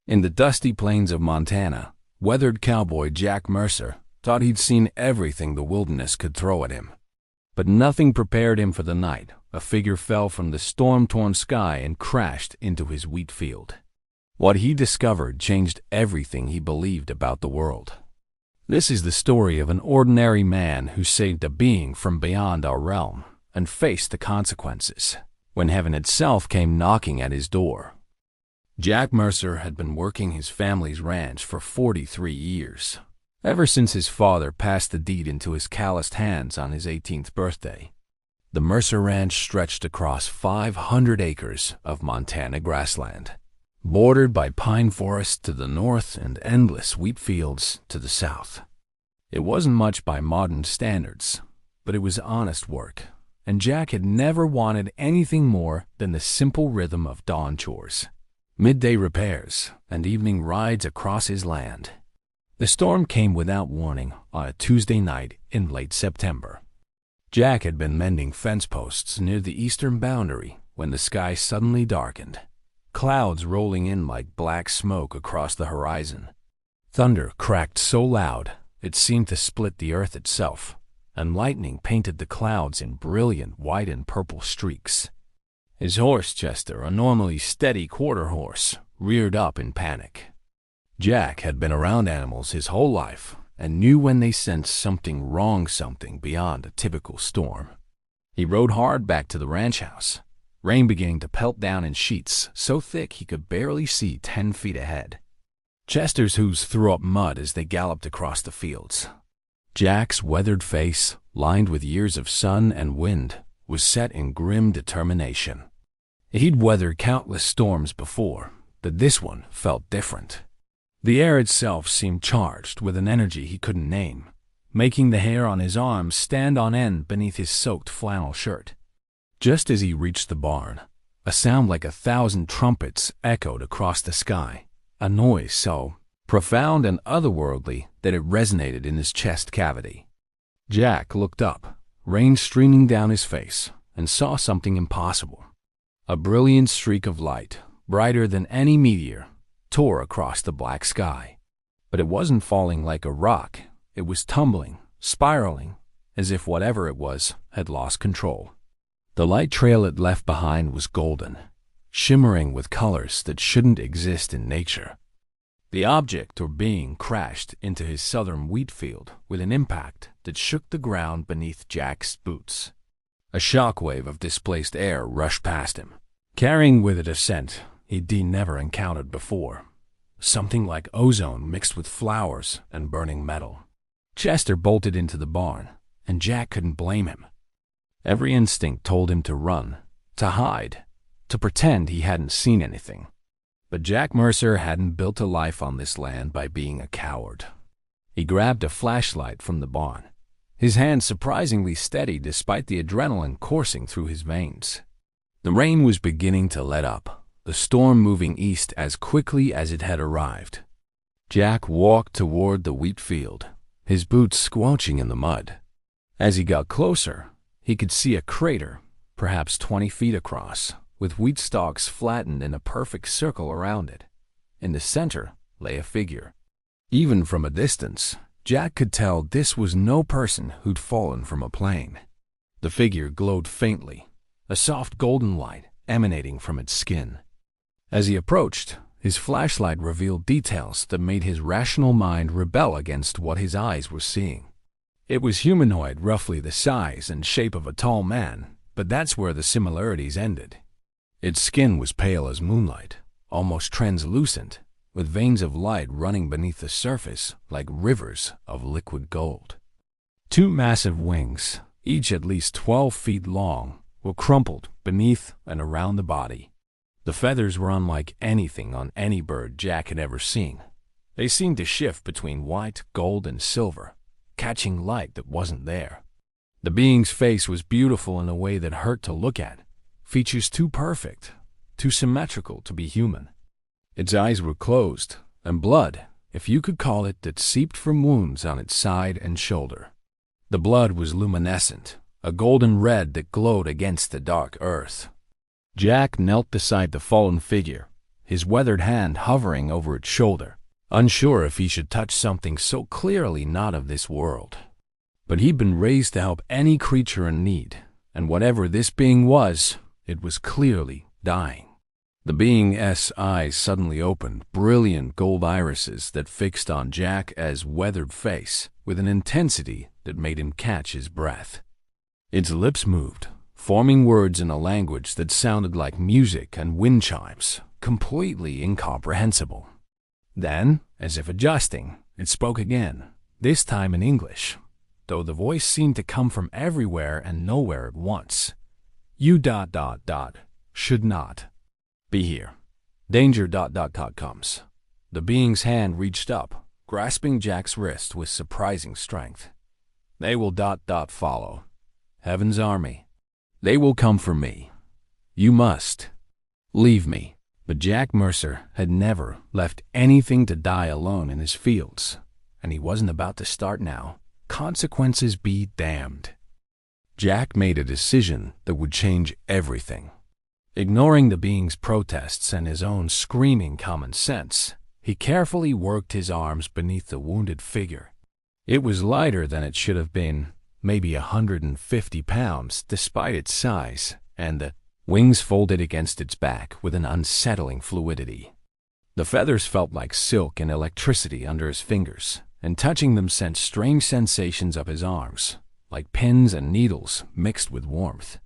In the dusty plains of Montana, weathered cowboy Jack Mercer thought he'd seen everything the wilderness could throw at him. But nothing prepared him for the night. A figure fell from the storm-torn sky and crashed into his wheat field. What he discovered changed everything he believed about the world. This is the story of an ordinary man who saved a being from beyond our realm and faced the consequences when heaven itself came knocking at his door. Jack Mercer had been working his family's ranch for 43 years, ever since his father passed the deed into his calloused hands on his 18th birthday. The Mercer Ranch stretched across 500 acres of Montana grassland, bordered by pine forests to the north and endless wheat fields to the south. It wasn't much by modern standards, but it was honest work, and Jack had never wanted anything more than the simple rhythm of dawn chores, midday repairs, and evening rides across his land. The storm came without warning on a Tuesday night in late September. Jack had been mending fence posts near the eastern boundary when the sky suddenly darkened, clouds rolling in like black smoke across the horizon. Thunder cracked so loud it seemed to split the earth itself, and lightning painted the clouds in brilliant white and purple streaks. His horse, Chester, a normally steady quarter horse, reared up in panic. Jack had been around animals his whole life and knew when they sensed something wrong, something beyond a typical storm. He rode hard back to the ranch house, rain beginning to pelt down in sheets so thick he could barely see 10 feet ahead. Chester's hooves threw up mud as they galloped across the fields. Jack's weathered face, lined with years of sun and wind, was set in grim determination. He'd weathered countless storms before, but this one felt different. The air itself seemed charged with an energy he couldn't name, making the hair on his arms stand on end beneath his soaked flannel shirt. Just as he reached the barn, a sound like 1,000 trumpets echoed across the sky, a noise so profound and otherworldly that it resonated in his chest cavity. Jack looked up, rain streaming down his face, and saw something impossible. A brilliant streak of light, brighter than any meteor, tore across the black sky. But it wasn't falling like a rock. It was tumbling, spiraling, as if whatever it was had lost control. The light trail it left behind was golden, shimmering with colors that shouldn't exist in nature. The object or being crashed into his southern wheat field with an impact that shook the ground beneath Jack's boots. A shockwave of displaced air rushed past him, carrying with it a scent he'd never encountered before, something like ozone mixed with flowers and burning metal. Chester bolted into the barn, and Jack couldn't blame him. Every instinct told him to run, to hide, to pretend he hadn't seen anything. But Jack Mercer hadn't built a life on this land by being a coward. He grabbed a flashlight from the barn, his hand surprisingly steady despite the adrenaline coursing through his veins. The rain was beginning to let up, the storm moving east as quickly as it had arrived. Jack walked toward the wheat field, his boots squelching in the mud. As he got closer, he could see a crater, perhaps 20 feet across, with wheat stalks flattened in a perfect circle around it. In the center lay a figure. Even from a distance, Jack could tell this was no person who'd fallen from a plane. The figure glowed faintly, a soft golden light emanating from its skin. As he approached, his flashlight revealed details that made his rational mind rebel against what his eyes were seeing. It was humanoid, roughly the size and shape of a tall man, but that's where the similarities ended. Its skin was pale as moonlight, almost translucent, with veins of light running beneath the surface like rivers of liquid gold. 2 massive wings, each at least 12 feet long, were crumpled beneath and around the body. The feathers were unlike anything on any bird Jack had ever seen. They seemed to shift between white, gold, and silver, catching light that wasn't there. The being's face was beautiful in a way that hurt to look at, features too perfect, too symmetrical to be human. Its eyes were closed, and blood, if you could call it, that seeped from wounds on its side and shoulder. The blood was luminescent, a golden red that glowed against the dark earth. Jack knelt beside the fallen figure, his weathered hand hovering over its shoulder, unsure if he should touch something so clearly not of this world. But he'd been raised to help any creature in need, and whatever this being was, it was clearly dying. The being's eyes suddenly opened, brilliant gold irises that fixed on Jack's weathered face with an intensity that made him catch his breath. Its lips moved, forming words in a language that sounded like music and wind chimes, completely incomprehensible. Then, as if adjusting, it spoke again, this time in English, though the voice seemed to come from everywhere and nowhere at once. You ... should not be here. Danger ... comes. The being's hand reached up, grasping Jack's wrist with surprising strength. They will ... follow. Heaven's army. They will come for me. You must leave me. But Jack Mercer had never left anything to die alone in his fields, and he wasn't about to start now. Consequences be damned. Jack made a decision that would change everything. Ignoring the being's protests and his own screaming common sense, he carefully worked his arms beneath the wounded figure. It was lighter than it should have been, maybe 150 pounds despite its size, and the wings folded against its back with an unsettling fluidity. The feathers felt like silk and electricity under his fingers, and touching them sent strange sensations up his arms, like pins and needles mixed with warmth.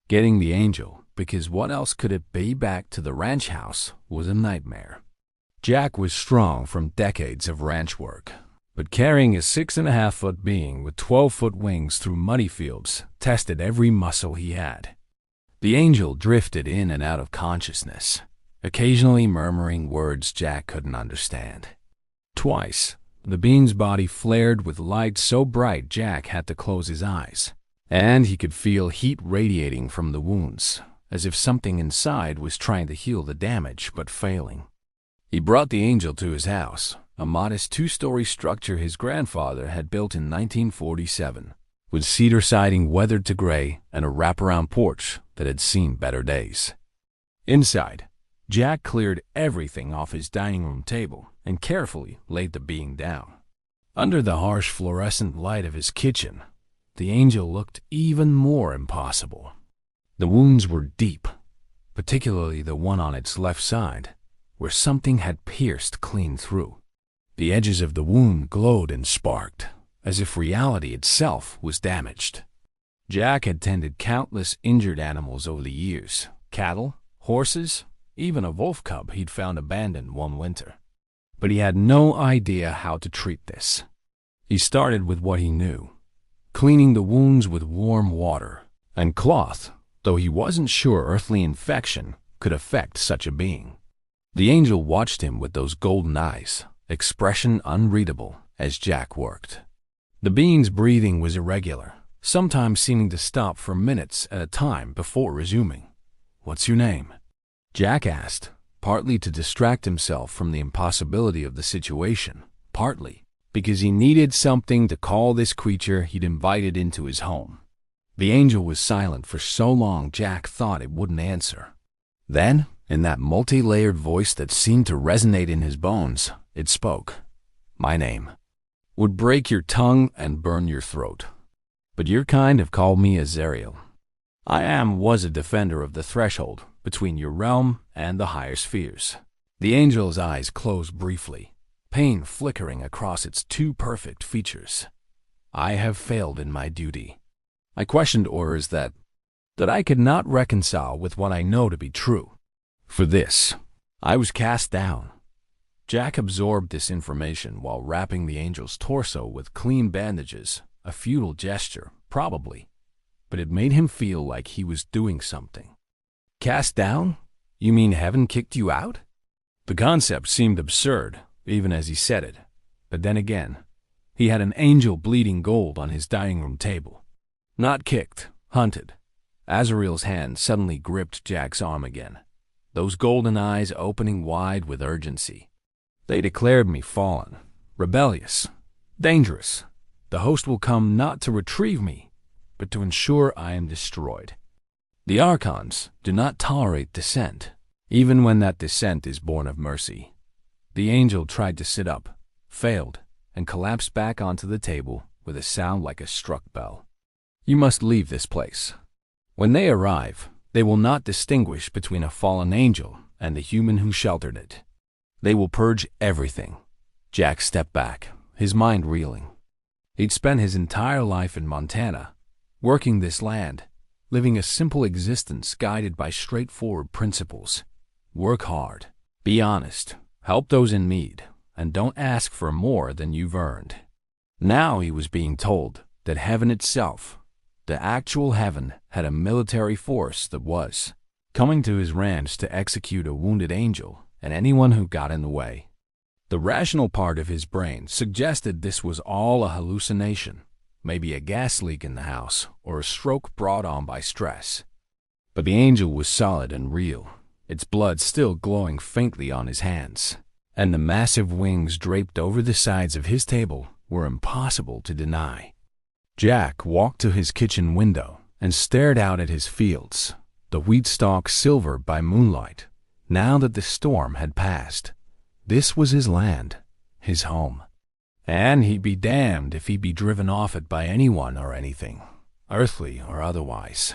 Getting the angel, because what else could it be, back to the ranch house was a nightmare. Jack was strong from decades of ranch work, but carrying a 6.5-foot being with 12-foot wings through muddy fields tested every muscle he had. The angel drifted in and out of consciousness, occasionally murmuring words Jack couldn't understand. Twice, the being's body flared with light so bright Jack had to close his eyes, and he could feel heat radiating from the wounds, as if something inside was trying to heal the damage but failing. He brought the angel to his house, a modest 2-story structure his grandfather had built in 1947, with cedar siding weathered to gray and a wraparound porch that had seen better days. Inside, Jack cleared everything off his dining room table and carefully laid the being down. Under the harsh fluorescent light of his kitchen, the angel looked even more impossible. The wounds were deep, particularly the one on its left side, where something had pierced clean through. The edges of the wound glowed and sparked, as if reality itself was damaged. Jack had tended countless injured animals over the years, cattle, horses, even a wolf cub he'd found abandoned one winter. But he had no idea how to treat this. He started with what he knew, cleaning the wounds with warm water and cloth, though he wasn't sure earthly infection could affect such a being. The angel watched him with those golden eyes, expression unreadable, as Jack worked. The being's breathing was irregular, sometimes seeming to stop for minutes at a time before resuming. "What's your name?" Jack asked, partly to distract himself from the impossibility of the situation, partly because he needed something to call this creature he'd invited into his home. The angel was silent for so long Jack thought it wouldn't answer. Then, in that multi-layered voice that seemed to resonate in his bones, it spoke. "My name would break your tongue and burn your throat, but your kind have called me Azrael. Was a defender of the threshold between your realm and the higher spheres." The angel's eyes closed briefly, pain flickering across its two perfect features. "I have failed in my duty. I questioned orders that I could not reconcile with what I know to be true. For this, I was cast down." Jack absorbed this information while wrapping the angel's torso with clean bandages, a futile gesture, probably, but it made him feel like he was doing something. "Cast down? You mean heaven kicked you out?" The concept seemed absurd, even as he said it, but then again, he had an angel bleeding gold on his dining room table. "Not kicked, hunted." Azrael's hand suddenly gripped Jack's arm again, those golden eyes opening wide with urgency. "They declared me fallen, rebellious, dangerous. The host will come not to retrieve me, but to ensure I am destroyed. The Archons do not tolerate dissent, even when that descent is born of mercy. The angel tried to sit up, failed, and collapsed back onto the table with a sound like a struck bell. You must leave this place. When they arrive, they will not distinguish between a fallen angel and the human who sheltered it. They will purge everything. Jack stepped back, his mind reeling. He'd spent his entire life in Montana, working this land, living a simple existence guided by straightforward principles. Work hard, be honest, help those in need, and don't ask for more than you've earned. Now he was being told that heaven itself, the actual heaven, had a military force that was coming to his ranch to execute a wounded angel and anyone who got in the way. The rational part of his brain suggested this was all a hallucination, maybe a gas leak in the house or a stroke brought on by stress. But the angel was solid and real, its blood still glowing faintly on his hands, and the massive wings draped over the sides of his table were impossible to deny. Jack walked to his kitchen window and stared out at his fields, the wheat stalks silvered by moonlight. Now that the storm had passed, this was his land, his home. And he'd be damned if he'd be driven off it by anyone or anything, earthly or otherwise.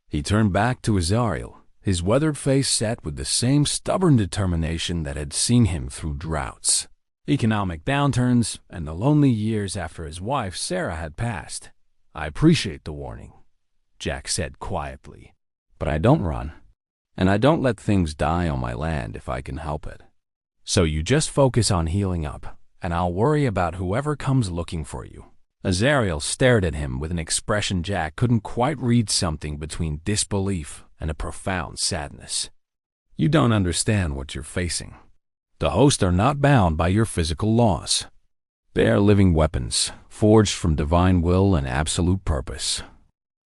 He turned back to Azariel, his weathered face set with the same stubborn determination that had seen him through droughts, economic downturns, and the lonely years after his wife Sarah had passed. "I appreciate the warning," Jack said quietly, "but I don't run, and I don't let things die on my land if I can help it. So you just focus on healing up, and I'll worry about whoever comes looking for you." Azariel stared at him with an expression Jack couldn't quite read, something between disbelief and a profound sadness. "You don't understand what you're facing. The hosts are not bound by your physical laws. They are living weapons, forged from divine will and absolute purpose.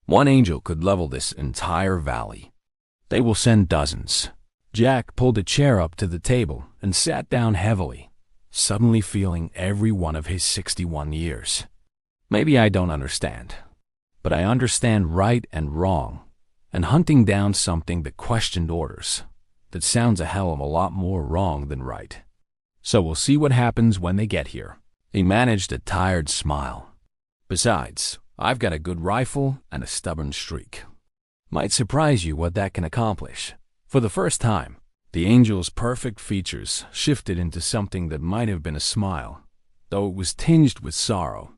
One angel could level this entire valley. They will send dozens." Jack pulled a chair up to the table and sat down heavily, suddenly feeling every one of his 61 years. "Maybe I don't understand, but I understand right and wrong, and hunting down something that questioned orders. That sounds a hell of a lot more wrong than right. So we'll see what happens when they get here." He managed a tired smile. "Besides, I've got a good rifle and a stubborn streak. Might surprise you what that can accomplish." For the first time, the angel's perfect features shifted into something that might have been a smile, though it was tinged with sorrow.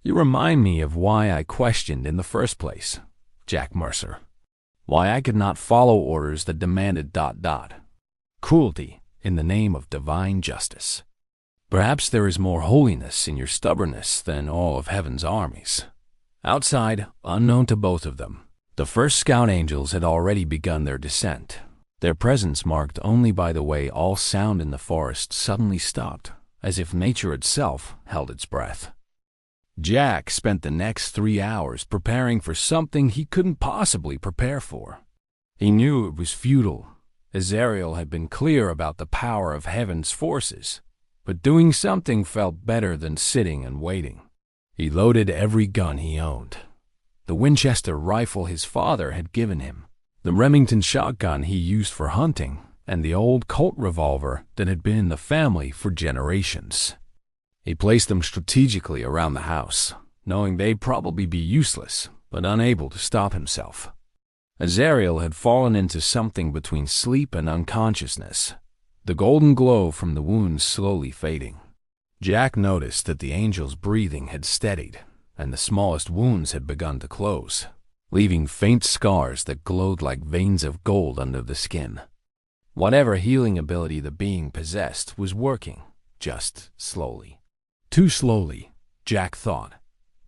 "You remind me of why I questioned in the first place, Jack Mercer. Why I could not follow orders that demanded ... cruelty in the name of divine justice. Perhaps there is more holiness in your stubbornness than all of heaven's armies." Outside, unknown to both of them, the first scout angels had already begun their descent, their presence marked only by the way all sound in the forest suddenly stopped, as if nature itself held its breath. Jack spent the next 3 hours preparing for something he couldn't possibly prepare for. He knew it was futile. Azariel had been clear about the power of heaven's forces, but doing something felt better than sitting and waiting. He loaded every gun he owned. The Winchester rifle his father had given him, the Remington shotgun he used for hunting, and the old Colt revolver that had been in the family for generations. He placed them strategically around the house, knowing they'd probably be useless, but unable to stop himself. Azariel had fallen into something between sleep and unconsciousness, the golden glow from the wounds slowly fading. Jack noticed that the angel's breathing had steadied, and the smallest wounds had begun to close, leaving faint scars that glowed like veins of gold under the skin. Whatever healing ability the being possessed was working, just slowly. Too slowly, Jack thought,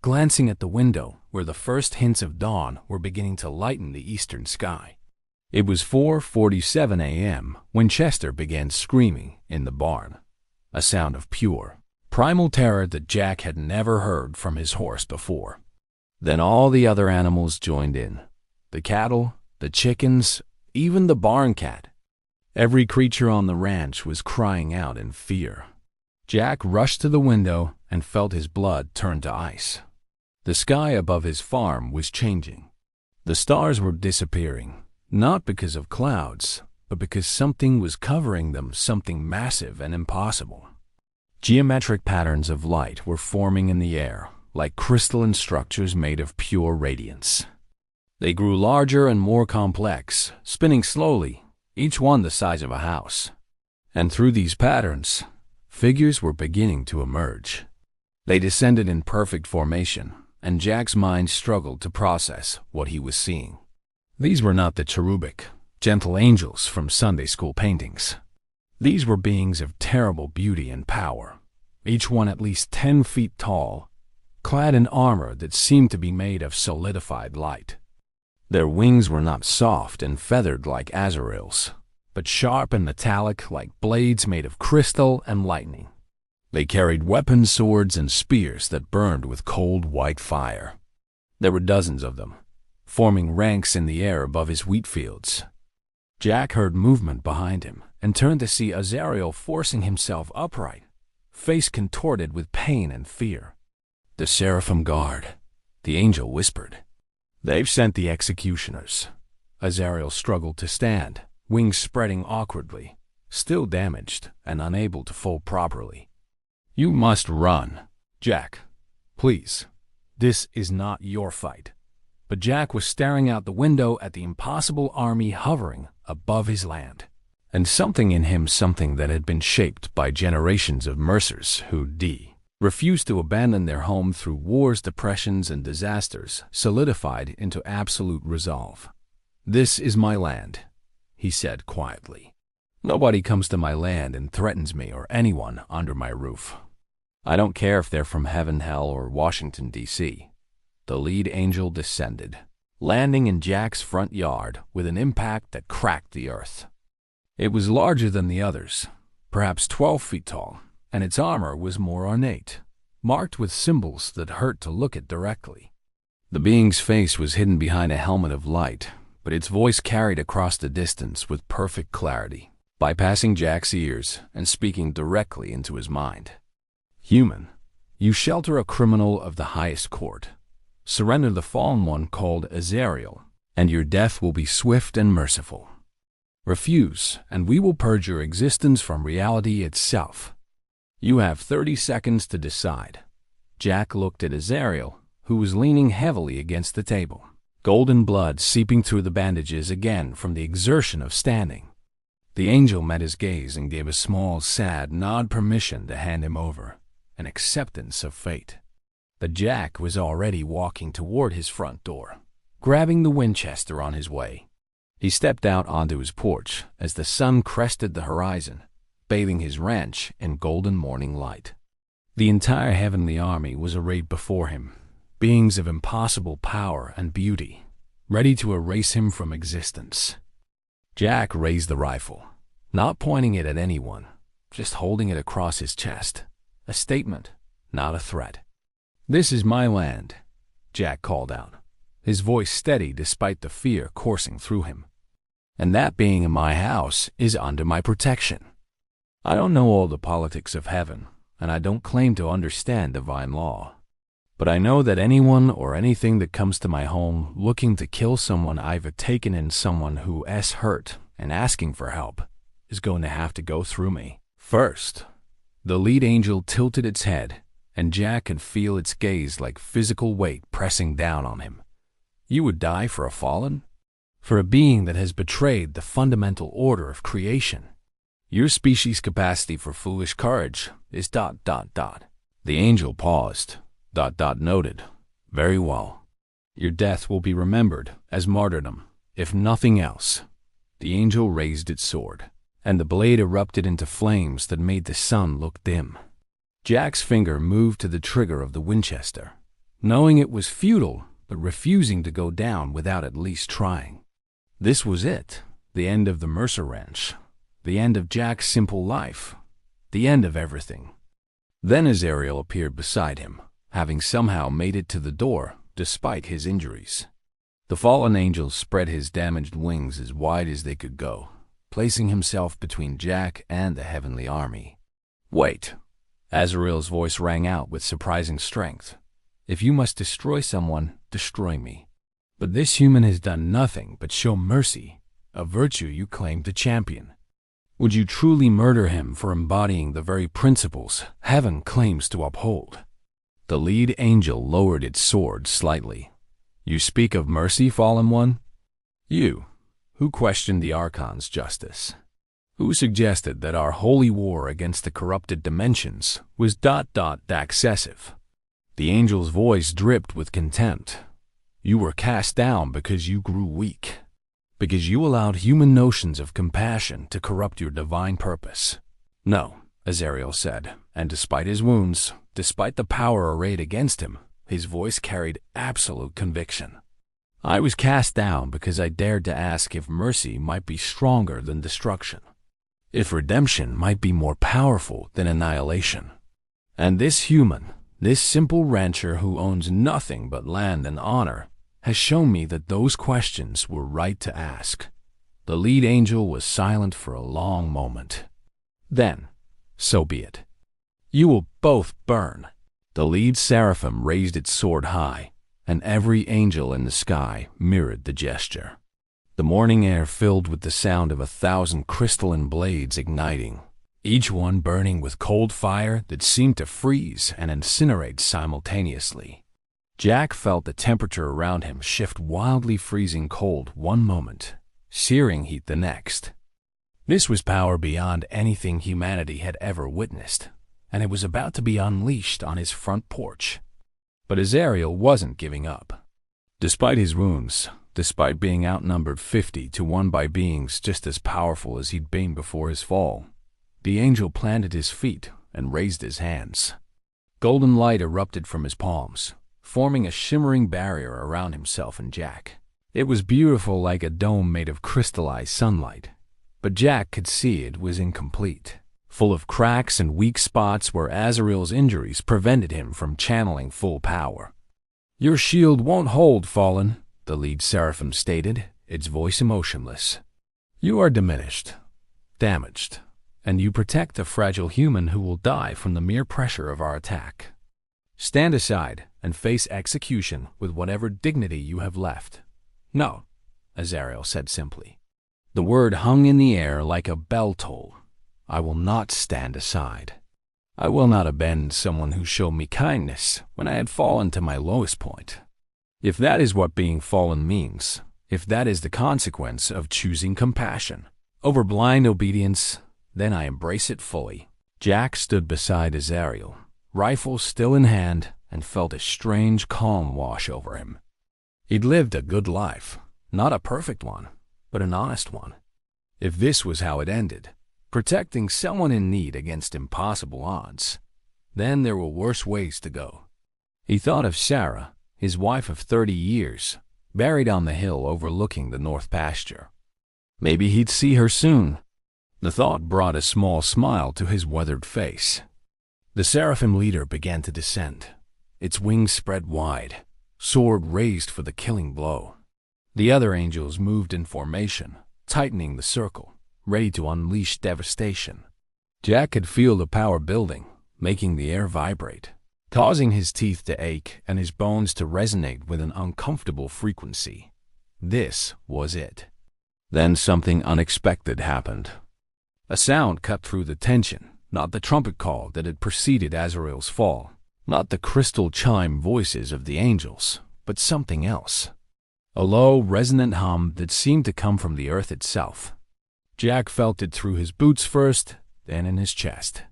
glancing at the window where the first hints of dawn were beginning to lighten the eastern sky. It was 4:47 a.m. when Chester began screaming in the barn, a sound of pure, primal terror that Jack had never heard from his horse before. Then all the other animals joined in, the cattle, the chickens, even the barn cat. Every creature on the ranch was crying out in fear. Jack rushed to the window and felt his blood turn to ice. The sky above his farm was changing. The stars were disappearing, not because of clouds, but because something was covering them, something massive and impossible. Geometric patterns of light were forming in the air, like crystalline structures made of pure radiance. They grew larger and more complex, spinning slowly, each one the size of a house. And through these patterns, figures were beginning to emerge. They descended in perfect formation, and Jack's mind struggled to process what he was seeing. These were not the cherubic, gentle angels from Sunday school paintings. These were beings of terrible beauty and power, each one at least 10 feet tall, clad in armor that seemed to be made of solidified light. Their wings were not soft and feathered like Azrael's, but sharp and metallic like blades made of crystal and lightning. They carried weapons, swords, and spears that burned with cold white fire. There were dozens of them, forming ranks in the air above his wheat fields. Jack heard movement behind him and turned to see Azrael forcing himself upright, face contorted with pain and fear. "The Seraphim Guard," the angel whispered. "They've sent the executioners." Azrael struggled to stand, wings spreading awkwardly, still damaged and unable to fold properly. "You must run, Jack. Please, this is not your fight." But Jack was staring out the window at the impossible army hovering above his land. And something in him, something that had been shaped by generations of Mercers who refused to abandon their home through wars, depressions, and disasters, solidified into absolute resolve. "This is my land," he said quietly. "Nobody comes to my land and threatens me or anyone under my roof. I don't care if they're from heaven, hell, or Washington, D.C. The lead angel descended, landing in Jack's front yard with an impact that cracked the earth. It was larger than the others, perhaps 12 feet tall, and its armor was more ornate, marked with symbols that hurt to look at directly. The being's face was hidden behind a helmet of light, but its voice carried across the distance with perfect clarity, bypassing Jack's ears and speaking directly into his mind. "Human, you shelter a criminal of the highest court. Surrender the fallen one called Azrael, and your death will be swift and merciful. Refuse, and we will purge your existence from reality itself. You have 30 seconds to decide." Jack looked at Azrael, who was leaning heavily against the table, golden blood seeping through the bandages again from the exertion of standing. The angel met his gaze and gave a small, sad nod, permission to hand him over, an acceptance of fate. But Jack was already walking toward his front door, grabbing the Winchester on his way. He stepped out onto his porch as the sun crested the horizon, bathing his ranch in golden morning light. The entire heavenly army was arrayed before him, beings of impossible power and beauty, ready to erase him from existence. Jack raised the rifle, not pointing it at anyone, just holding it across his chest, a statement, not a threat. "This is my land," Jack called out, his voice steady despite the fear coursing through him. "And that being in my house is under my protection. I don't know all the politics of heaven, and I don't claim to understand divine law. But I know that anyone or anything that comes to my home looking to kill someone I've taken in, someone who is hurt and asking for help, is going to have to go through me first." The lead angel tilted its head, and Jack could feel its gaze like physical weight pressing down on him. "You would die for a fallen? For a being that has betrayed the fundamental order of creation? Your species' capacity for foolish courage is ... The angel paused, ... noted. "Very well. Your death will be remembered as martyrdom, if nothing else." The angel raised its sword, and the blade erupted into flames that made the sun look dim. Jack's finger moved to the trigger of the Winchester, knowing it was futile, but refusing to go down without at least trying. This was it, the end of the Mercer Ranch, the end of Jack's simple life, the end of everything. Then Azrael appeared beside him, having somehow made it to the door despite his injuries. The fallen angel spread his damaged wings as wide as they could go, placing himself between Jack and the heavenly army. "Wait." Azrael's voice rang out with surprising strength. "If you must destroy someone, destroy me. But this human has done nothing but show mercy, a virtue you claim to champion? Would you truly murder him for embodying the very principles heaven claims to uphold? The lead angel lowered its sword slightly. You speak of mercy, fallen one? You, who questioned the Archon's justice? Who suggested that our holy war against the corrupted dimensions was ... excessive? The angel's voice dripped with contempt. You were cast down because you grew weak, because you allowed human notions of compassion to corrupt your divine purpose. No, Azrael said, and despite his wounds, despite the power arrayed against him, his voice carried absolute conviction. I was cast down because I dared to ask if mercy might be stronger than destruction, if redemption might be more powerful than annihilation. And this human, this simple rancher who owns nothing but land and honor, has shown me that those questions were right to ask. The lead angel was silent for a long moment. Then, so be it. You will both burn. The lead seraphim raised its sword high, and every angel in the sky mirrored the gesture. The morning air filled with the sound of 1,000 crystalline blades igniting, each one burning with cold fire that seemed to freeze and incinerate simultaneously. Jack felt the temperature around him shift wildly, freezing cold one moment, searing heat the next. This was power beyond anything humanity had ever witnessed, and it was about to be unleashed on his front porch. But Azrael wasn't giving up. Despite his wounds, despite being outnumbered 50-1 by beings just as powerful as he'd been before his fall, the angel planted his feet and raised his hands. Golden light erupted from his palms, forming a shimmering barrier around himself and Jack. It was beautiful, like a dome made of crystallized sunlight, but Jack could see it was incomplete, full of cracks and weak spots where Azrael's injuries prevented him from channeling full power. Your shield won't hold, Fallen, the lead seraphim stated, its voice emotionless. You are diminished, damaged, and you protect a fragile human who will die from the mere pressure of our attack. Stand aside and face execution with whatever dignity you have left. No, Azrael said simply. The word hung in the air like a bell toll. I will not stand aside. I will not abandon someone who showed me kindness when I had fallen to my lowest point. If that is what being fallen means, if that is the consequence of choosing compassion over blind obedience, then I embrace it fully. Jack stood beside Azrael, rifle still in hand, and felt a strange calm wash over him. He'd lived a good life, not a perfect one, but an honest one. If this was how it ended, protecting someone in need against impossible odds, then there were worse ways to go. He thought of Sarah, his wife of 30 years, buried on the hill overlooking the north pasture. Maybe he'd see her soon. The thought brought a small smile to his weathered face. The seraphim leader began to descend, its wings spread wide, sword raised for the killing blow. The other angels moved in formation, tightening the circle, ready to unleash devastation. Jack could feel the power building, making the air vibrate, causing his teeth to ache and his bones to resonate with an uncomfortable frequency. This was it. Then something unexpected happened. A sound cut through the tension, not the trumpet call that had preceded Azrael's fall, not the crystal chime voices of the angels, but something else. A low, resonant hum that seemed to come from the earth itself. Jack felt it through his boots first, then in his chest.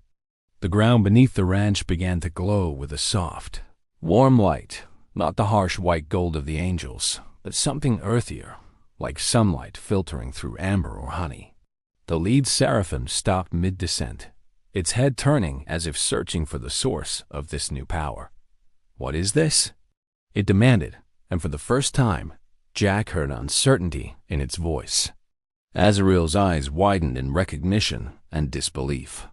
The ground beneath the ranch began to glow with a soft, warm light, not the harsh white gold of the angels, but something earthier, like sunlight filtering through amber or honey. The lead seraphim stopped mid-descent, its head turning as if searching for the source of this new power. What is this? It demanded, and for the first time, Jack heard uncertainty in its voice. Azrael's eyes widened in recognition and disbelief.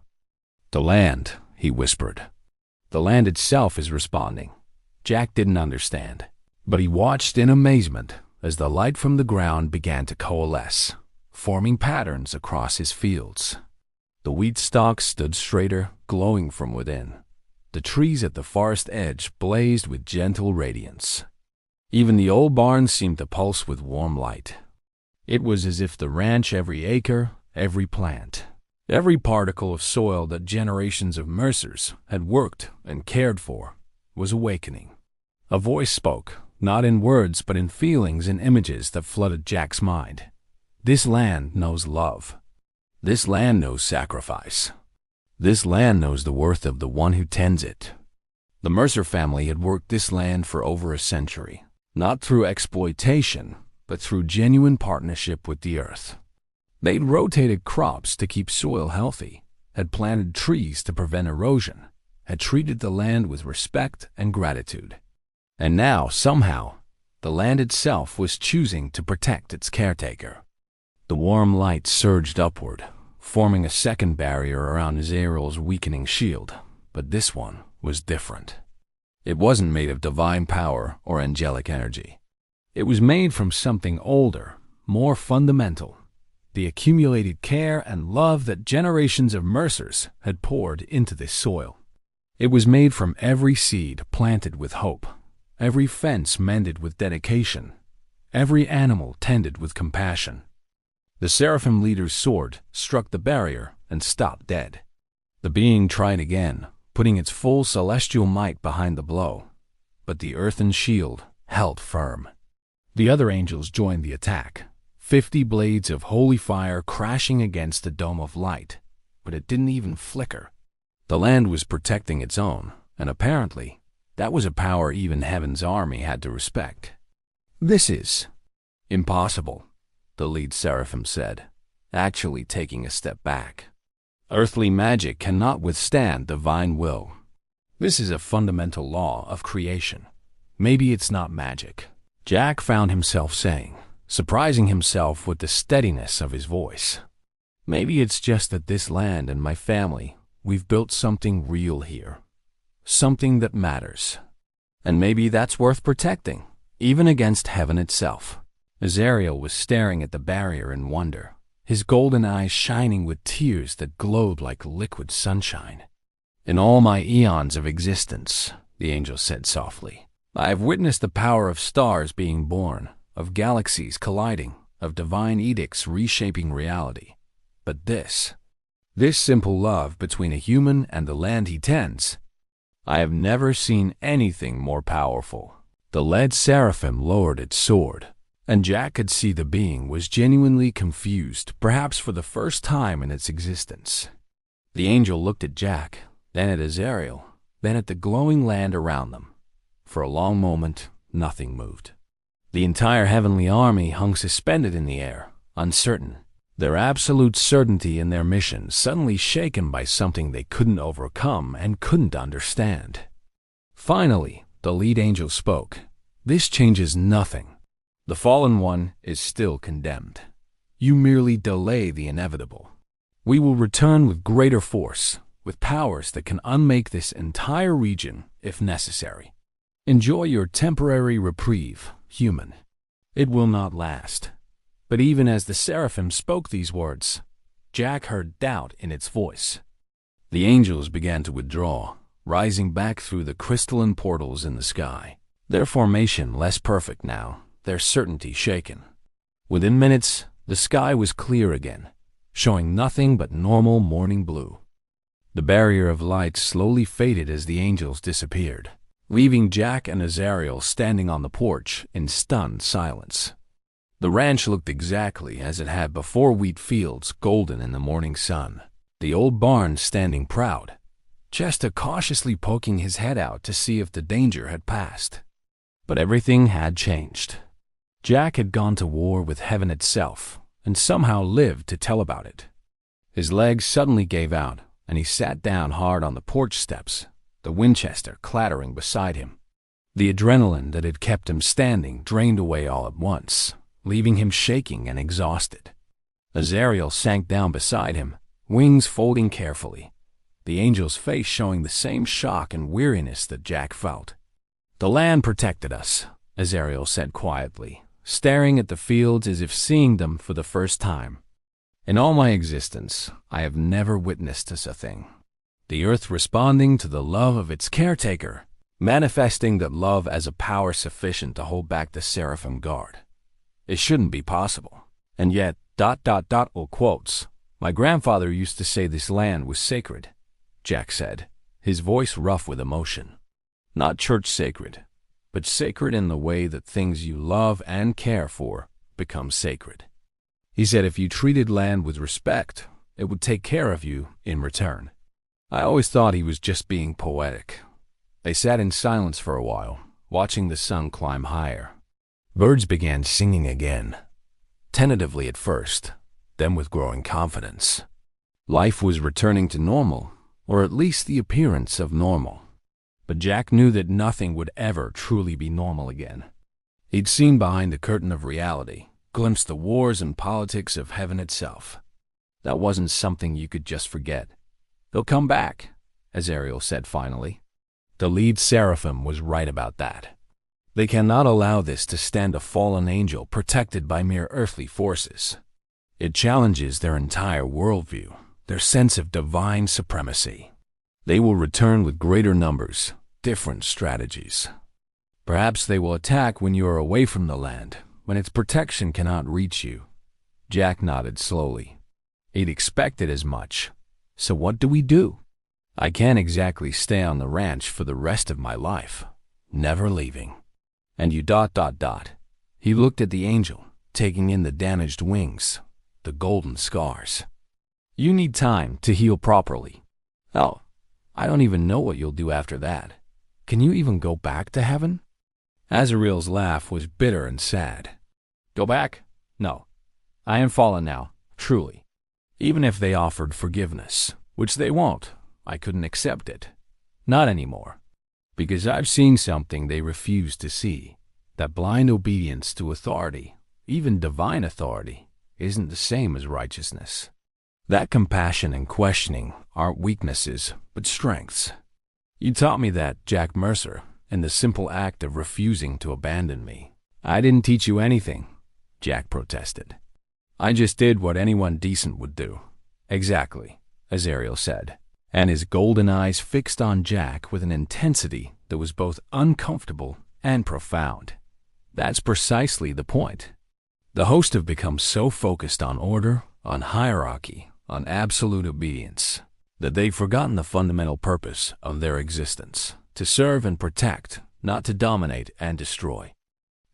The land, he whispered. The land itself is responding. Jack didn't understand, but he watched in amazement as the light from the ground began to coalesce, forming patterns across his fields. The wheat stalks stood straighter, glowing from within. The trees at the forest edge blazed with gentle radiance. Even the old barn seemed to pulse with warm light. It was as if the ranch, every acre, every plant, every particle of soil that generations of Mercers had worked and cared for, was awakening. A voice spoke, not in words but in feelings and images that flooded Jack's mind. This land knows love. This land knows sacrifice. This land knows the worth of the one who tends it. The Mercer family had worked this land for over a century, not through exploitation, but through genuine partnership with the earth. They'd rotated crops to keep soil healthy, had planted trees to prevent erosion, had treated the land with respect and gratitude. And now, somehow, the land itself was choosing to protect its caretaker. The warm light surged upward, forming a second barrier around Azrael's weakening shield, but this one was different. It wasn't made of divine power or angelic energy. It was made from something older, more fundamental, the accumulated care and love that generations of Mercers had poured into this soil. It was made from every seed planted with hope, every fence mended with dedication, every animal tended with compassion. The Seraphim leader's sword struck the barrier and stopped dead. The being tried again, putting its full celestial might behind the blow, but the earthen shield held firm. The other angels joined the attack, 50 blades of holy fire crashing against the dome of light, but it didn't even flicker. The land was protecting its own, and apparently, that was a power even Heaven's army had to respect. "This is impossible," the lead Seraphim said, actually taking a step back. "Earthly magic cannot withstand divine will. This is a fundamental law of creation. Maybe it's not magic," Jack found himself saying, surprising himself with the steadiness of his voice. "Maybe it's just that this land and my family, we've built something real here. Something that matters. And maybe that's worth protecting, even against heaven itself." Azrael was staring at the barrier in wonder, his golden eyes shining with tears that glowed like liquid sunshine. "In all my eons of existence," the angel said softly, "I have witnessed the power of stars being born, of galaxies colliding, of divine edicts reshaping reality. But this simple love between a human and the land he tends, I have never seen anything more powerful." The lead Seraphim lowered its sword, and Jack could see the being was genuinely confused, perhaps for the first time in its existence. The angel looked at Jack, then at Azrael, then at the glowing land around them. For a long moment, nothing moved. The entire heavenly army hung suspended in the air, uncertain, their absolute certainty in their mission suddenly shaken by something they couldn't overcome and couldn't understand. Finally, the lead angel spoke. "This changes nothing. The fallen one is still condemned. You merely delay the inevitable. We will return with greater force, with powers that can unmake this entire region if necessary. Enjoy your temporary reprieve, human. It will not last." But even as the Seraphim spoke these words, Jack heard doubt in its voice. The angels began to withdraw, rising back through the crystalline portals in the sky, their formation less perfect now, their certainty shaken. Within minutes, the sky was clear again, showing nothing but normal morning blue. The barrier of light slowly faded as the angels disappeared, leaving Jack and Azrael standing on the porch in stunned silence. The ranch looked exactly as it had before, wheat fields golden in the morning sun, the old barn standing proud, Chester cautiously poking his head out to see if the danger had passed. But everything had changed. Jack had gone to war with heaven itself, and somehow lived to tell about it. His legs suddenly gave out, and he sat down hard on the porch steps, the Winchester clattering beside him. The adrenaline that had kept him standing drained away all at once, leaving him shaking and exhausted. Azrael sank down beside him, wings folding carefully, the angel's face showing the same shock and weariness that Jack felt. "The land protected us," Azrael said quietly, staring at the fields as if seeing them for the first time. "In all my existence, I have never witnessed such a thing. The earth responding to the love of its caretaker, manifesting that love as a power sufficient to hold back the Seraphim guard. It shouldn't be possible. And yet, or quotes, my grandfather used to say this land was sacred, Jack said, his voice rough with emotion. Not church sacred, but sacred in the way that things you love and care for become sacred. He said if you treated land with respect, it would take care of you in return. I always thought he was just being poetic. They sat in silence for a while, watching the sun climb higher. Birds began singing again, tentatively at first, then with growing confidence. Life was returning to normal, or at least the appearance of normal. But Jack knew that nothing would ever truly be normal again. He'd seen behind the curtain of reality, glimpsed the wars and politics of heaven itself. That wasn't something you could just forget. They'll come back, as Ariel said finally. The lead seraphim was right about that. They cannot allow this to stand a fallen angel protected by mere earthly forces. It challenges their entire worldview, their sense of divine supremacy. They will return with greater numbers, different strategies. Perhaps they will attack when you are away from the land, when its protection cannot reach you. Jack nodded slowly. He'd expected as much. So what do we do? I can't exactly stay on the ranch for the rest of my life, never leaving. And you ... He looked at the angel, taking in the damaged wings, the golden scars. You need time to heal properly. Oh, I don't even know what you'll do after that. Can you even go back to heaven? Azrael's laugh was bitter and sad. Go back? No. I am fallen now, truly. Even if they offered forgiveness, which they won't, I couldn't accept it. Not anymore. Because I've seen something they refuse to see. That blind obedience to authority, even divine authority, isn't the same as righteousness. That compassion and questioning aren't weaknesses, but strengths. You taught me that, Jack Mercer, in the simple act of refusing to abandon me. I didn't teach you anything, Jack protested. I just did what anyone decent would do. Exactly, as Ariel said, and his golden eyes fixed on Jack with an intensity that was both uncomfortable and profound. That's precisely the point. The hosts have become so focused on order, on hierarchy, on absolute obedience, that they've forgotten the fundamental purpose of their existence, to serve and protect, not to dominate and destroy.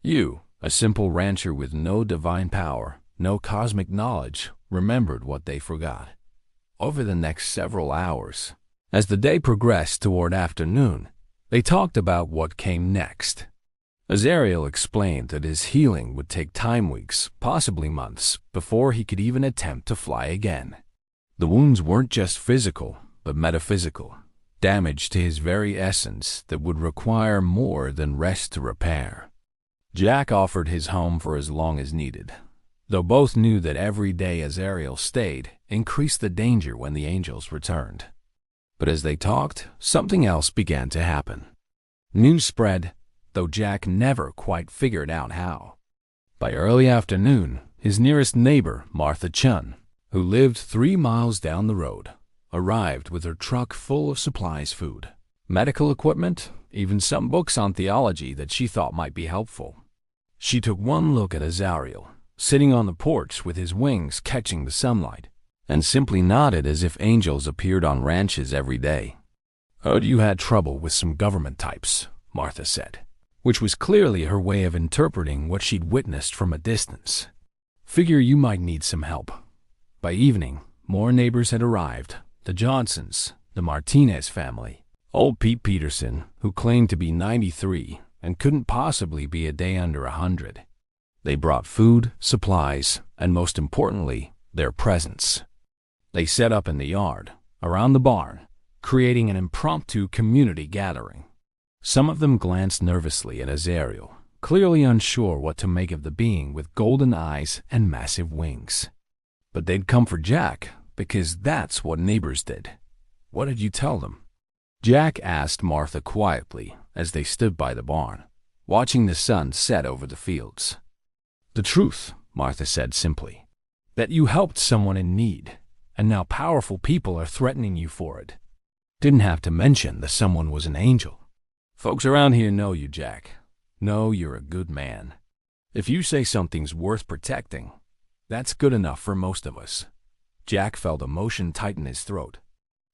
You, a simple rancher with no divine power, no cosmic knowledge, remembered what they forgot. Over the next several hours, as the day progressed toward afternoon, they talked about what came next. Azrael explained that his healing would take time, weeks, possibly months, before he could even attempt to fly again. The wounds weren't just physical, but metaphysical, damage to his very essence that would require more than rest to repair. Jack offered his home for as long as needed, though both knew that every day Azrael stayed increased the danger when the angels returned. But as they talked, something else began to happen. News spread, though Jack never quite figured out how. By early afternoon, his nearest neighbor, Martha Chun, who lived 3 miles down the road, arrived with her truck full of supplies, food, medical equipment, even some books on theology that she thought might be helpful. She took one look at Azrael, sitting on the porch with his wings catching the sunlight, and simply nodded as if angels appeared on ranches every day. Heard you had trouble with some government types, Martha said, which was clearly her way of interpreting what she'd witnessed from a distance. Figure you might need some help. By evening, more neighbors had arrived, the Johnsons, the Martinez family, old Pete Peterson, who claimed to be 93 and couldn't possibly be a day under 100. They brought food, supplies, and most importantly, their presence. They set up in the yard, around the barn, creating an impromptu community gathering. Some of them glanced nervously at Azrael, clearly unsure what to make of the being with golden eyes and massive wings. But they'd come for Jack, because that's what neighbors did. What did you tell them? Jack asked Martha quietly as they stood by the barn, watching the sun set over the fields. The truth, Martha said simply, that you helped someone in need, and now powerful people are threatening you for it. Didn't have to mention that someone was an angel. Folks around here know you, Jack. Know you're a good man. If you say something's worth protecting, That's good enough for most of us. Jack felt emotion tighten his throat.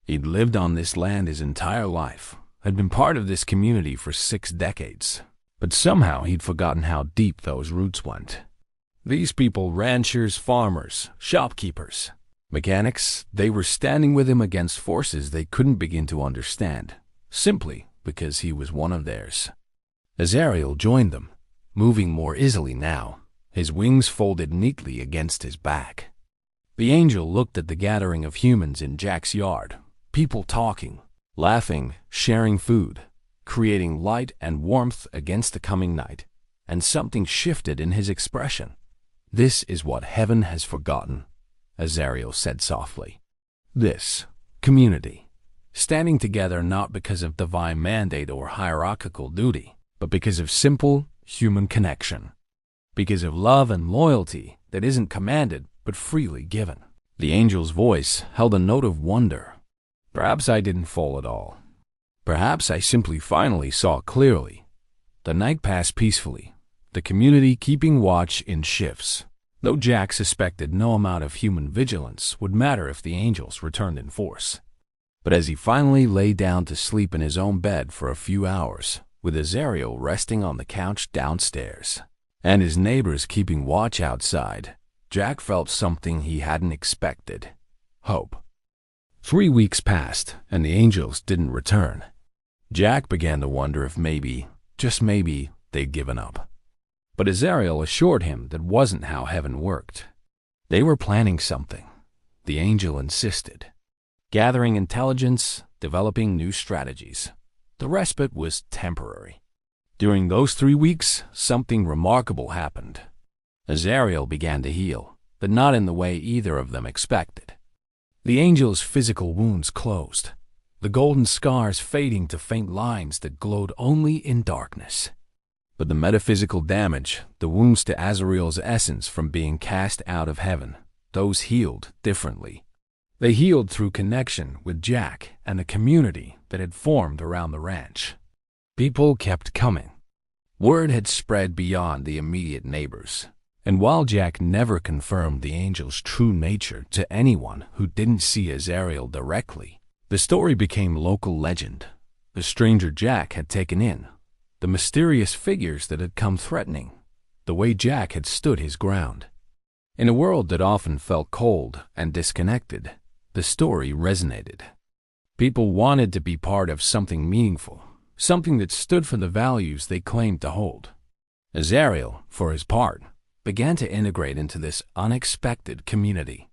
He'd lived on this land his entire life, had been part of this community for 6 decades, but somehow he'd forgotten how deep those roots went. These people, ranchers, farmers, shopkeepers, mechanics, they were standing with him against forces they couldn't begin to understand, simply because he was one of theirs. Azariel joined them, moving more easily now, his wings folded neatly against his back. The angel looked at the gathering of humans in Jack's yard, people talking, laughing, sharing food, creating light and warmth against the coming night, and something shifted in his expression. "This is what heaven has forgotten," Azariel said softly. "This community, standing together not because of divine mandate or hierarchical duty, but because of simple human connection, because of love and loyalty that isn't commanded but freely given." The angel's voice held a note of wonder. "Perhaps I didn't fall at all. Perhaps I simply finally saw clearly." The night passed peacefully, the community keeping watch in shifts, though Jack suspected no amount of human vigilance would matter if the angels returned in force. But as he finally lay down to sleep in his own bed for a few hours, with Azariel resting on the couch downstairs, and his neighbors keeping watch outside, Jack felt something he hadn't expected: hope. 3 weeks passed, and the angels didn't return. Jack began to wonder if maybe, just maybe, they'd given up. But Azariel assured him that wasn't how heaven worked. They were planning something, the angel insisted. Gathering intelligence, developing new strategies. The respite was temporary. During those 3 weeks, something remarkable happened. Azariel began to heal, but not in the way either of them expected. The angel's physical wounds closed, the golden scars fading to faint lines that glowed only in darkness. But the metaphysical damage, the wounds to Azariel's essence from being cast out of heaven, those healed differently. They healed through connection with Jack and the community that had formed around the ranch. People kept coming. Word had spread beyond the immediate neighbors. And while Jack never confirmed the angel's true nature to anyone who didn't see Azariel directly, the story became local legend. The stranger Jack had taken in, the mysterious figures that had come threatening, the way Jack had stood his ground. In a world that often felt cold and disconnected, the story resonated. People wanted to be part of something meaningful, something that stood for the values they claimed to hold. Azariel, for his part, began to integrate into this unexpected community.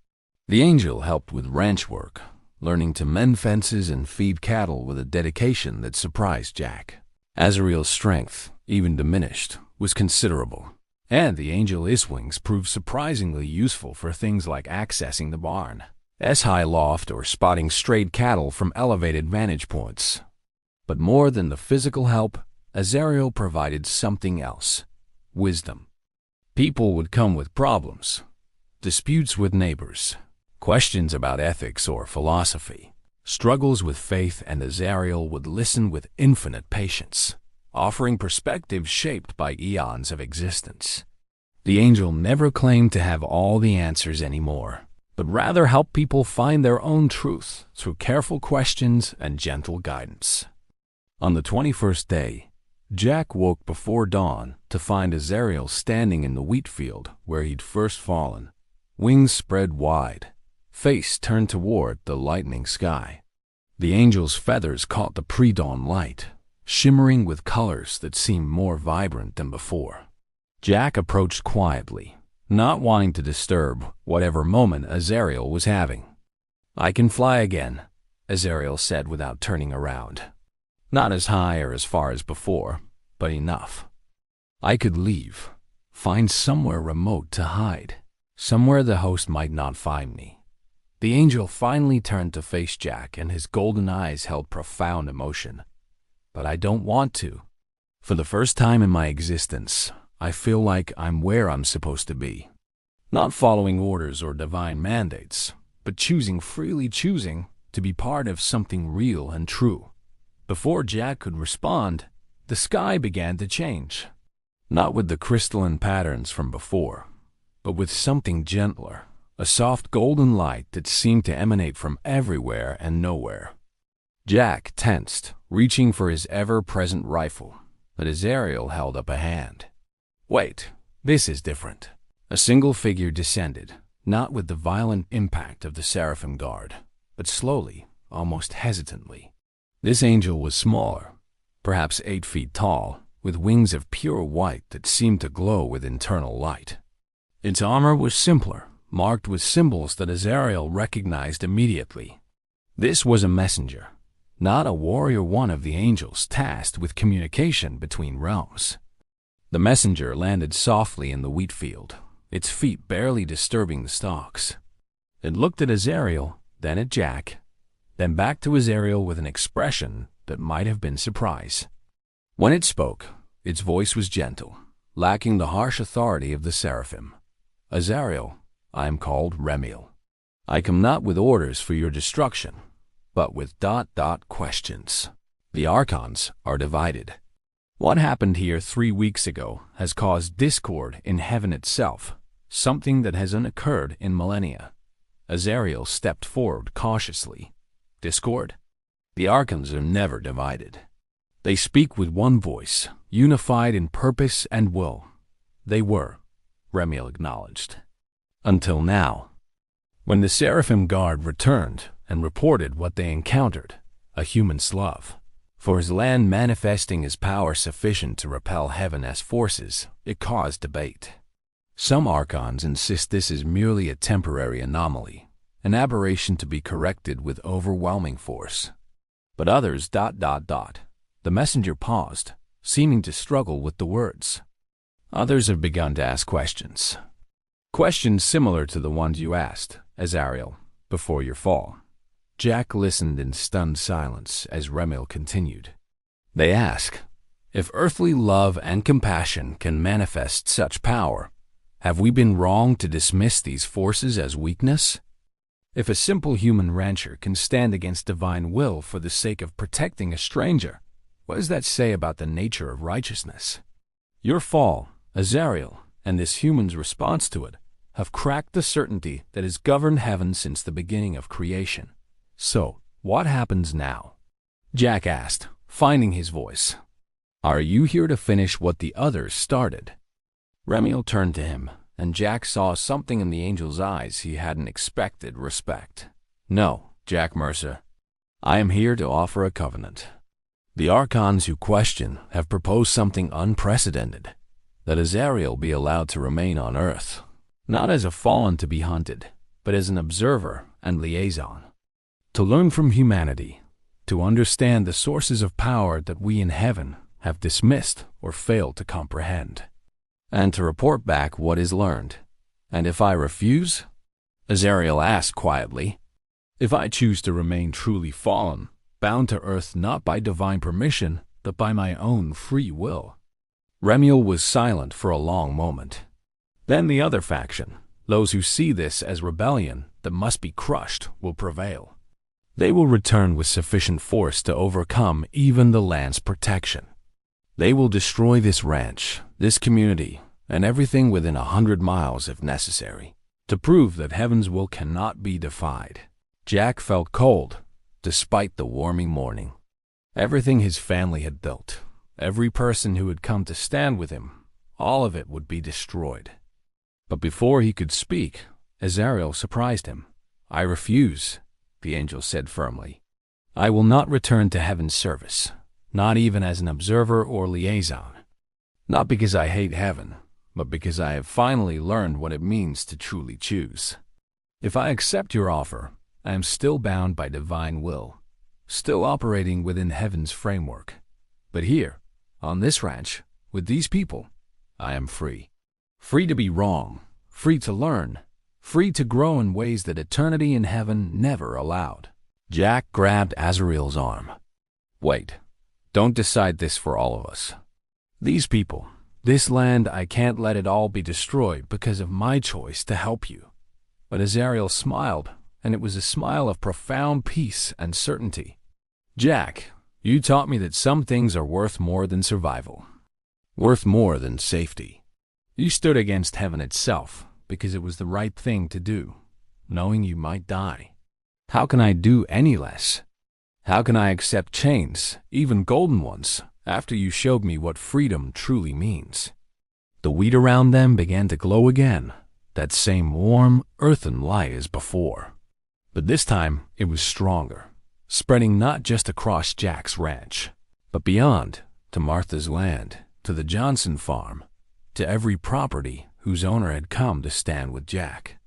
The angel helped with ranch work, learning to mend fences and feed cattle with a dedication that surprised Jack. Azariel's strength, even diminished, was considerable, and the angel Iswings proved surprisingly useful for things like accessing the barn's high loft or spotting strayed cattle from elevated vantage points. But more than the physical help, Azariel provided something else: wisdom. People would come with problems, disputes with neighbors, questions about ethics or philosophy, struggles with faith, and Azariel would listen with infinite patience, offering perspectives shaped by eons of existence. The angel never claimed to have all the answers anymore, but rather helped people find their own truth through careful questions and gentle guidance. On the 21st day, Jack woke before dawn to find Azariel standing in the wheat field where he'd first fallen, wings spread wide, face turned toward the lightening sky. The angel's feathers caught the pre-dawn light, shimmering with colors that seemed more vibrant than before. Jack approached quietly, not wanting to disturb whatever moment Azariel was having. "I can fly again," Azariel said without turning around. "Not as high or as far as before, but enough. I could leave, find somewhere remote to hide, somewhere the host might not find me." The angel finally turned to face Jack, and his golden eyes held profound emotion. "But I don't want to. For the first time in my existence, I feel like I'm where I'm supposed to be. Not following orders or divine mandates, but freely choosing to be part of something real and true." Before Jack could respond, the sky began to change. Not with the crystalline patterns from before, but with something gentler, a soft golden light that seemed to emanate from everywhere and nowhere. Jack tensed, reaching for his ever-present rifle, but Azrael held up a hand. "Wait, this is different." A single figure descended, not with the violent impact of the Seraphim Guard, but slowly, almost hesitantly. This angel was smaller, perhaps 8 feet tall, with wings of pure white that seemed to glow with internal light. Its armor was simpler, marked with symbols that Azrael recognized immediately. This was a messenger, not a warrior, one of the angels tasked with communication between realms. The messenger landed softly in the wheat field, its feet barely disturbing the stalks. It looked at Azrael, then at Jack, then back to Azrael with an expression that might have been surprise. When it spoke, its voice was gentle, lacking the harsh authority of the Seraphim. "Azrael, I am called Remiel. I come not with orders for your destruction, but with ... questions. The Archons are divided. What happened here 3 weeks ago has caused discord in heaven itself, something that hasn't occurred in millennia." Azrael stepped forward cautiously. "Discord? The Archons are never divided. They speak with one voice, unified in purpose and will." "They were," Remiel acknowledged. "Until now." When the Seraphim Guard returned and reported what they encountered, a human slave, for his land manifesting his power sufficient to repel heaven's forces, it caused debate. Some Archons insist this is merely a temporary anomaly, an aberration to be corrected with overwhelming force. But others ... The messenger paused, seeming to struggle with the words. "Others have begun to ask questions. Questions similar to the ones you asked, Azrael, before your fall." Jack listened in stunned silence as Remiel continued. "They ask, if earthly love and compassion can manifest such power, have we been wrong to dismiss these forces as weakness? If a simple human rancher can stand against divine will for the sake of protecting a stranger, what does that say about the nature of righteousness? Your fall, Azrael, and this human's response to it have cracked the certainty that has governed heaven since the beginning of creation. So, what happens now?" Jack asked, finding his voice. "Are you here to finish what the others started?" Remiel turned to him, and Jack saw something in the angel's eyes he hadn't expected: respect. "No, Jack Mercer. I am here to offer a covenant. The Archons who question have proposed something unprecedented, that Azrael be allowed to remain on Earth, not as a fallen to be hunted, but as an observer and liaison, to learn from humanity, to understand the sources of power that we in heaven have dismissed or failed to comprehend, and to report back what is learned. And if I refuse?" Azrael asked quietly. "If I choose to remain truly fallen, bound to Earth not by divine permission, but by my own free will?" Remiel was silent for a long moment. "Then the other faction, those who see this as rebellion that must be crushed, will prevail. They will return with sufficient force to overcome even the land's protection. They will destroy this ranch, this community, and everything within 100 miles if necessary, to prove that heaven's will cannot be defied." Jack felt cold, despite the warming morning. Everything his family had built, every person who had come to stand with him, all of it would be destroyed. But before he could speak, Azrael surprised him. "I refuse," the angel said firmly. "I will not return to heaven's service, not even as an observer or liaison. Not because I hate heaven, but because I have finally learned what it means to truly choose. If I accept your offer, I am still bound by divine will, still operating within heaven's framework. But here, on this ranch, with these people, I am free. Free to be wrong, free to learn, free to grow in ways that eternity in heaven never allowed." Jack grabbed Azrael's arm. "Wait, don't decide this for all of us. These people, this land, I can't let it all be destroyed because of my choice to help you." But Azrael smiled, and it was a smile of profound peace and certainty. "Jack, you taught me that some things are worth more than survival, worth more than safety. You stood against heaven itself, because it was the right thing to do, knowing you might die. How can I do any less? How can I accept chains, even golden ones, after you showed me what freedom truly means? The wheat around them began to glow again, that same warm, earthen light as before. But this time it was stronger, spreading not just across Jack's ranch, but beyond, to Martha's land, to the Johnson farm, to every property whose owner had come to stand with Jack.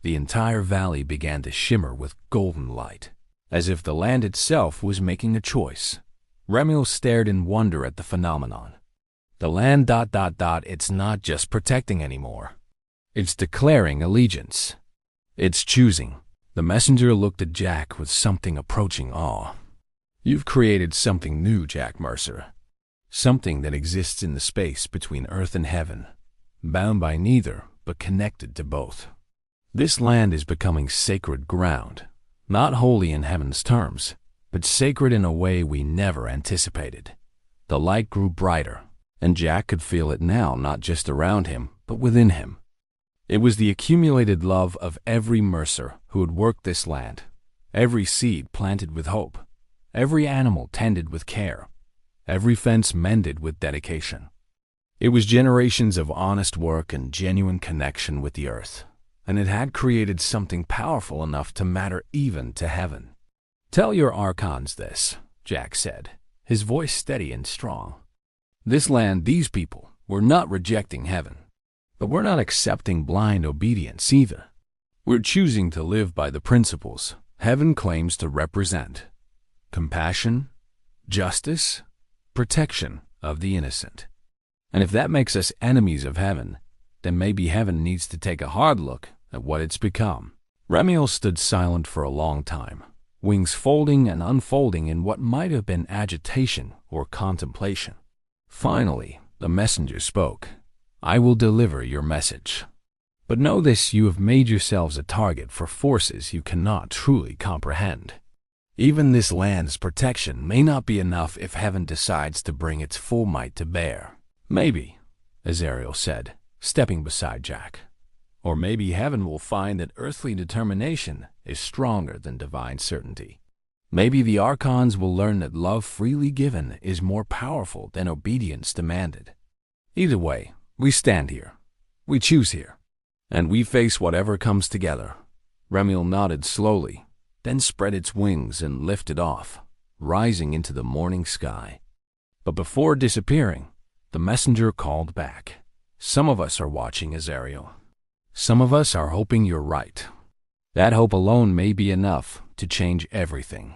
The entire valley began to shimmer with golden light, as if the land itself was making a choice. Remuel stared in wonder at the phenomenon. The land ... it's not just protecting anymore. It's declaring allegiance. It's choosing. The messenger looked at Jack with something approaching awe. You've created something new, Jack Mercer. Something that exists in the space between earth and heaven, bound by neither, but connected to both. This land is becoming sacred ground, not holy in heaven's terms, but sacred in a way we never anticipated. The light grew brighter, and Jack could feel it now, not just around him, but within him. It was the accumulated love of every Mercer who had worked this land, every seed planted with hope, every animal tended with care, every fence mended with dedication. It was generations of honest work and genuine connection with the earth, and it had created something powerful enough to matter even to heaven. Tell your archons this, Jack said, his voice steady and strong. This land, these people, were not rejecting heaven, but we're not accepting blind obedience either. We're choosing to live by the principles heaven claims to represent: compassion, justice, protection of the innocent. And if that makes us enemies of heaven, then maybe heaven needs to take a hard look at what it's become. Remuel stood silent for a long time, wings folding and unfolding in what might have been agitation or contemplation. Finally, the messenger spoke. I will deliver your message. But know this, you have made yourselves a target for forces you cannot truly comprehend. Even this land's protection may not be enough if heaven decides to bring its full might to bear. Maybe, Azariel said, stepping beside Jack. Or maybe heaven will find that earthly determination is stronger than divine certainty. Maybe the archons will learn that love freely given is more powerful than obedience demanded. Either way, we stand here. We choose here. And we face whatever comes together. Remuel nodded slowly, then spread its wings and lifted off, rising into the morning sky. But before disappearing, the messenger called back. Some of us are watching, Azariel. Some of us are hoping you're right. That hope alone may be enough to change everything.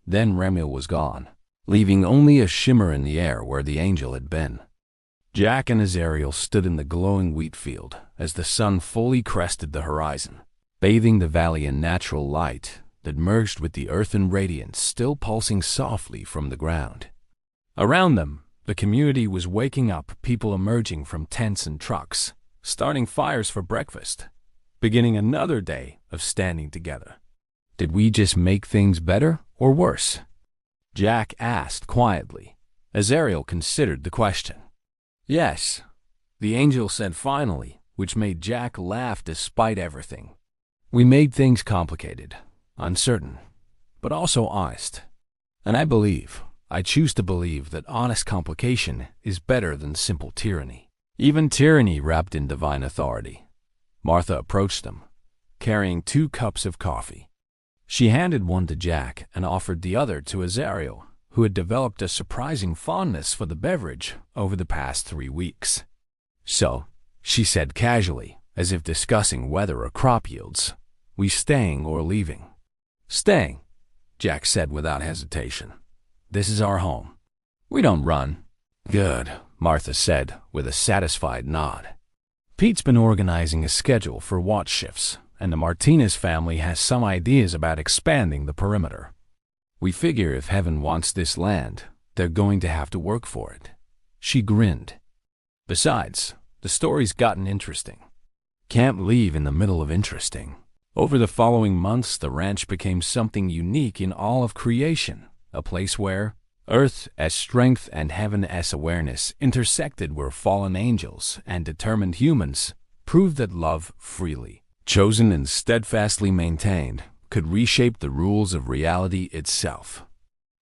Then Remuel was gone, leaving only a shimmer in the air where the angel had been. Jack and Azariel stood in the glowing wheat field as the sun fully crested the horizon, bathing the valley in natural light that merged with the earthen radiance still pulsing softly from the ground. Around them, the community was waking up, people emerging from tents and trucks, starting fires for breakfast, beginning another day of standing together. Did we just make things better or worse? Jack asked quietly. Azariel considered the question. Yes, the angel said finally, which made Jack laugh despite everything. We made things complicated, uncertain, but also honest. And I choose to believe that honest complication is better than simple tyranny. Even tyranny wrapped in divine authority. Martha approached them, carrying 2 cups of coffee. She handed one to Jack and offered the other to Azariel, who had developed a surprising fondness for the beverage over the past 3 weeks. So, she said casually, as if discussing weather or crop yields, we staying or leaving? Staying, Jack said without hesitation. This is our home. We don't run. Good, Martha said with a satisfied nod. Pete's been organizing a schedule for watch shifts, and the Martinez family has some ideas about expanding the perimeter. We figure if heaven wants this land, they're going to have to work for it. She grinned. Besides, the story's gotten interesting. Can't leave in the middle of interesting. Over the following months, the ranch became something unique in all of creation, a place where earth as strength and heaven as awareness intersected, where fallen angels and determined humans proved that love freely, chosen and steadfastly maintained, could reshape the rules of reality itself.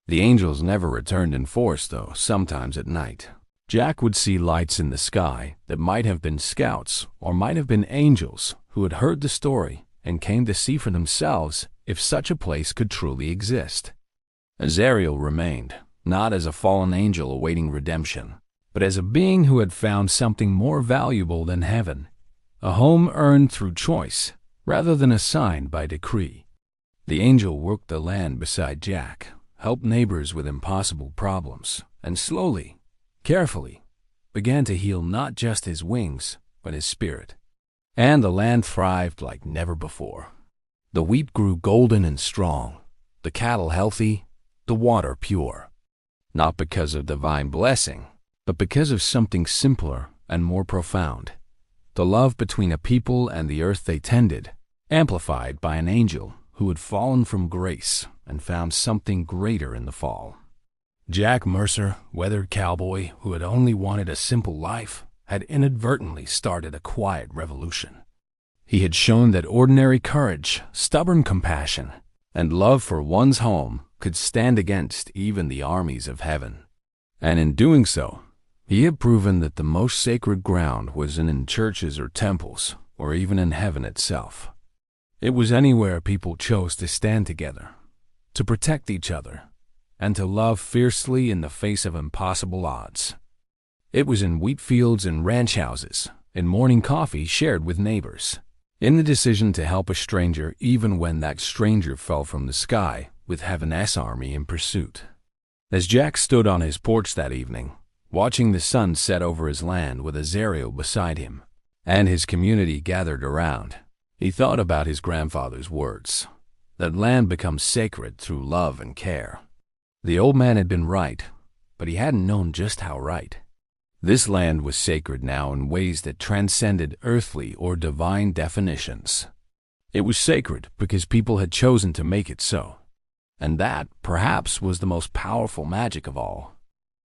The angels never returned in force, though, sometimes at night. Jack would see lights in the sky that might have been scouts or might have been angels who had heard the story and came to see for themselves if such a place could truly exist. Azariel remained, not as a fallen angel awaiting redemption, but as a being who had found something more valuable than heaven, a home earned through choice rather than assigned by decree. The angel worked the land beside Jack, helped neighbors with impossible problems, and slowly, carefully, began to heal not just his wings, but his spirit. And the land thrived like never before. The wheat grew golden and strong, the cattle healthy, the water pure. Not because of divine blessing, but because of something simpler and more profound. The love between a people and the earth they tended, amplified by an angel who had fallen from grace and found something greater in the fall. Jack Mercer, weathered cowboy who had only wanted a simple life, had inadvertently started a quiet revolution. He had shown that ordinary courage, stubborn compassion, and love for one's home could stand against even the armies of heaven. And in doing so, he had proven that the most sacred ground wasn't in churches or temples, or even in heaven itself. It was anywhere people chose to stand together, to protect each other, and to love fiercely in the face of impossible odds. It was in wheat fields and ranch houses, in morning coffee shared with neighbors, in the decision to help a stranger even when that stranger fell from the sky with heaven's army in pursuit. As Jack stood on his porch that evening, watching the sun set over his land with Azariel beside him, and his community gathered around, he thought about his grandfather's words, that land becomes sacred through love and care. The old man had been right, but he hadn't known just how right. This land was sacred now in ways that transcended earthly or divine definitions. It was sacred because people had chosen to make it so. And that, perhaps, was the most powerful magic of all.